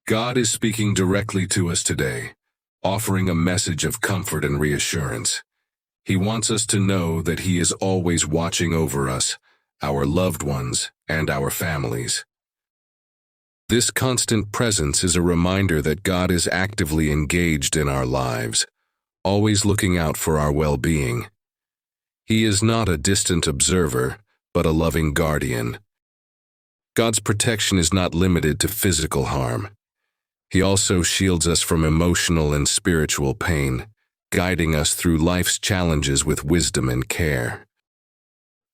God is speaking directly to us today, offering a message of comfort and reassurance. He wants us to know that He is always watching over us, our loved ones, and our families. This constant presence is a reminder that God is actively engaged in our lives, always looking out for our well-being. He is not a distant observer, but a loving guardian. God's protection is not limited to physical harm. He also shields us from emotional and spiritual pain, guiding us through life's challenges with wisdom and care.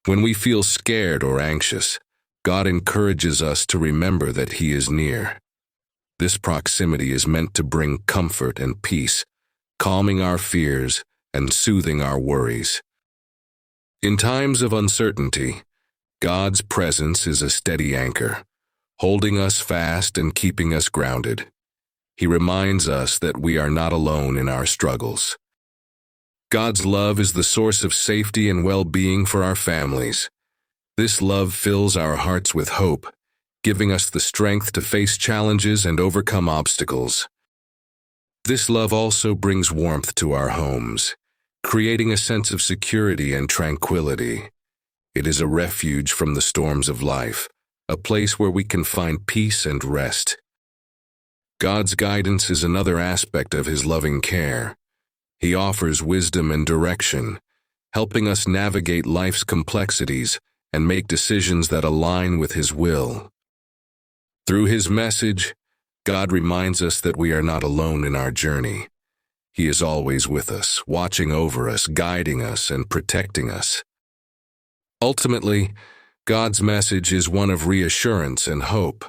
When we feel scared or anxious, God encourages us to remember that He is near. This proximity is meant to bring comfort and peace, calming our fears and soothing our worries. In times of uncertainty, God's presence is a steady anchor, holding us fast and keeping us grounded. He reminds us that we are not alone in our struggles. God's love is the source of safety and well-being for our families. This love fills our hearts with hope, giving us the strength to face challenges and overcome obstacles. This love also brings warmth to our homes, creating a sense of security and tranquility. It is a refuge from the storms of life, a place where we can find peace and rest. God's guidance is another aspect of His loving care. He offers wisdom and direction, helping us navigate life's complexities and make decisions that align with His will. Through His message, God reminds us that we are not alone in our journey. He is always with us, watching over us, guiding us, and protecting us. Ultimately, God's message is one of reassurance and hope.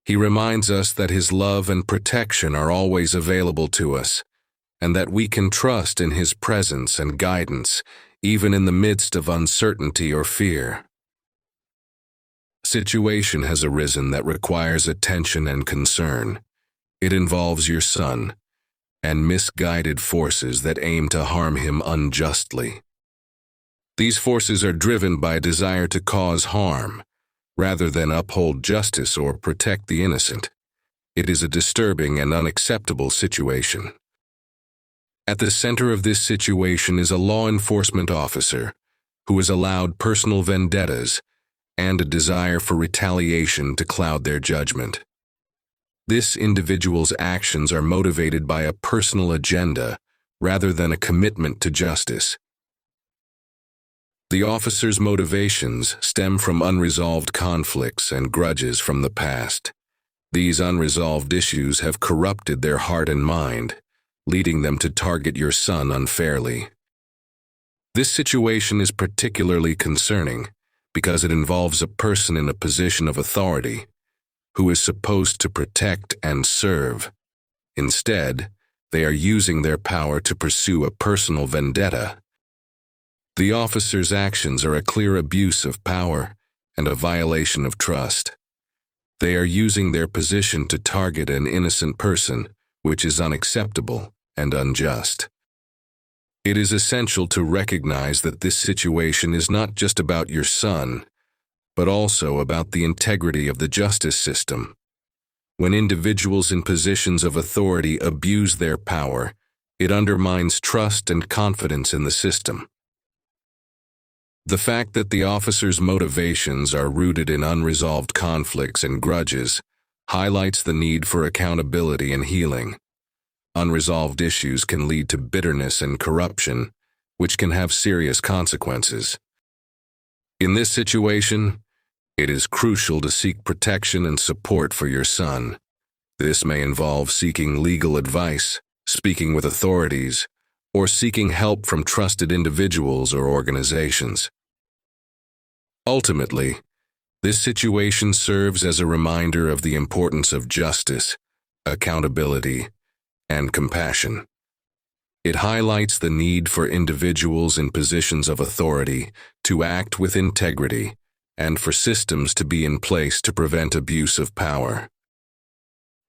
He reminds us that His love and protection are always available to us, and that we can trust in His presence and guidance, even in the midst of uncertainty or fear. A situation has arisen that requires attention and concern. It involves your son and misguided forces that aim to harm him unjustly. These forces are driven by a desire to cause harm, rather than uphold justice or protect the innocent. It is a disturbing and unacceptable situation. At the center of this situation is a law enforcement officer who has allowed personal vendettas and a desire for retaliation to cloud their judgment. This individual's actions are motivated by a personal agenda rather than a commitment to justice. The officer's motivations stem from unresolved conflicts and grudges from the past. These unresolved issues have corrupted their heart and mind, leading them to target your son unfairly. This situation is particularly concerning because it involves a person in a position of authority who is supposed to protect and serve. Instead, they are using their power to pursue a personal vendetta. The officer's actions are a clear abuse of power and a violation of trust. They are using their position to target an innocent person, which is unacceptable and unjust. It is essential to recognize that this situation is not just about your son, but also about the integrity of the justice system. When individuals in positions of authority abuse their power, it undermines trust and confidence in the system. The fact that the officer's motivations are rooted in unresolved conflicts and grudges highlights the need for accountability and healing. Unresolved issues can lead to bitterness and corruption, which can have serious consequences. In this situation, it is crucial to seek protection and support for your son. This may involve seeking legal advice, speaking with authorities, or seeking help from trusted individuals or organizations. Ultimately, this situation serves as a reminder of the importance of justice, accountability, and compassion. It highlights the need for individuals in positions of authority to act with integrity and for systems to be in place to prevent abuse of power.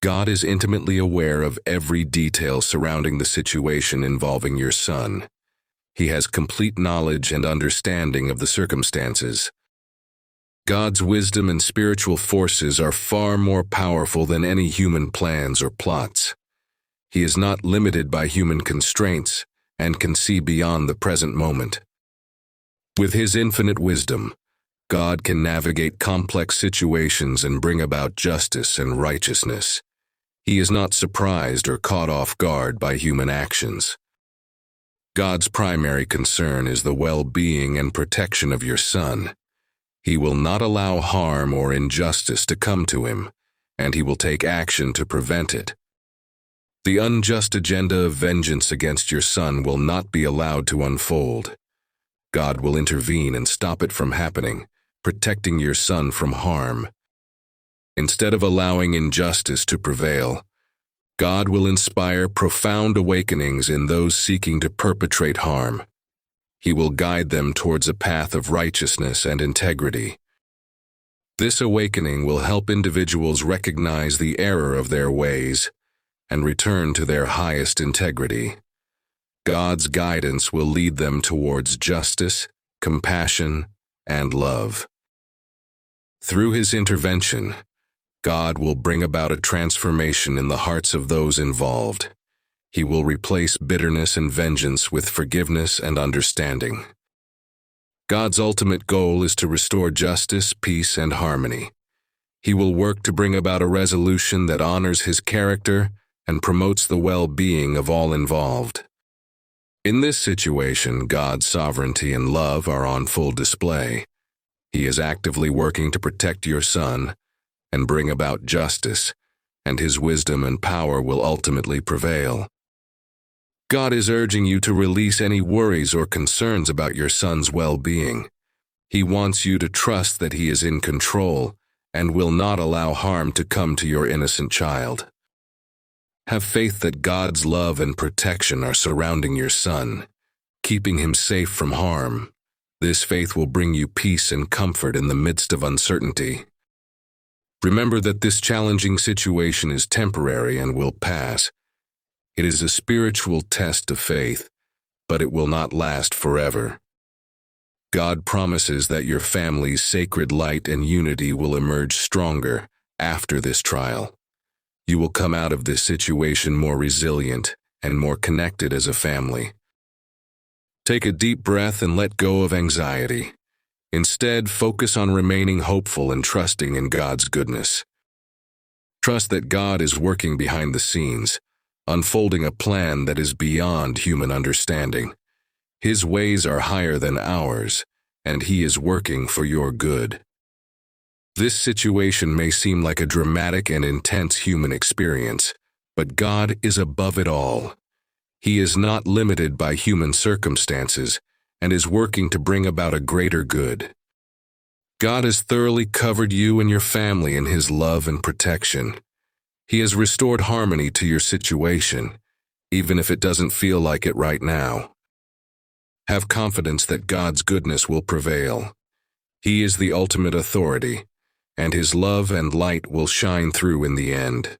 God is intimately aware of every detail surrounding the situation involving your son. He has complete knowledge and understanding of the circumstances. God's wisdom and spiritual forces are far more powerful than any human plans or plots. He is not limited by human constraints and can see beyond the present moment. With His infinite wisdom, God can navigate complex situations and bring about justice and righteousness. He is not surprised or caught off guard by human actions. God's primary concern is the well-being and protection of your son. He will not allow harm or injustice to come to him, and He will take action to prevent it. The unjust agenda of vengeance against your son will not be allowed to unfold. God will intervene and stop it from happening, protecting your son from harm. Instead of allowing injustice to prevail, God will inspire profound awakenings in those seeking to perpetrate harm. He will guide them towards a path of righteousness and integrity. This awakening will help individuals recognize the error of their ways and return to their highest integrity. God's guidance will lead them towards justice, compassion, and love. Through His intervention, God will bring about a transformation in the hearts of those involved. He will replace bitterness and vengeance with forgiveness and understanding. God's ultimate goal is to restore justice, peace, and harmony. He will work to bring about a resolution that honors His character and promotes the well-being of all involved. In this situation, God's sovereignty and love are on full display. He is actively working to protect your son and bring about justice, and His wisdom and power will ultimately prevail. God is urging you to release any worries or concerns about your son's well-being. He wants you to trust that He is in control and will not allow harm to come to your innocent child. Have faith that God's love and protection are surrounding your son, keeping him safe from harm. This faith will bring you peace and comfort in the midst of uncertainty. Remember that this challenging situation is temporary and will pass. It is a spiritual test of faith, but it will not last forever. God promises that your family's sacred light and unity will emerge stronger after this trial. You will come out of this situation more resilient and more connected as a family. Take a deep breath and let go of anxiety. Instead, focus on remaining hopeful and trusting in God's goodness. Trust that God is working behind the scenes, unfolding a plan that is beyond human understanding. His ways are higher than ours, and He is working for your good. This situation may seem like a dramatic and intense human experience, but God is above it all. He is not limited by human circumstances and is working to bring about a greater good. God has thoroughly covered you and your family in His love and protection. He has restored harmony to your situation, even if it doesn't feel like it right now. Have confidence that God's goodness will prevail. He is the ultimate authority, and His love and light will shine through in the end.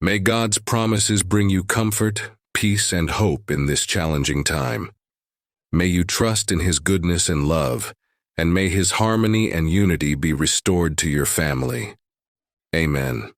May God's promises bring you comfort, peace, and hope in this challenging time. May you trust in His goodness and love, and may His harmony and unity be restored to your family. Amen.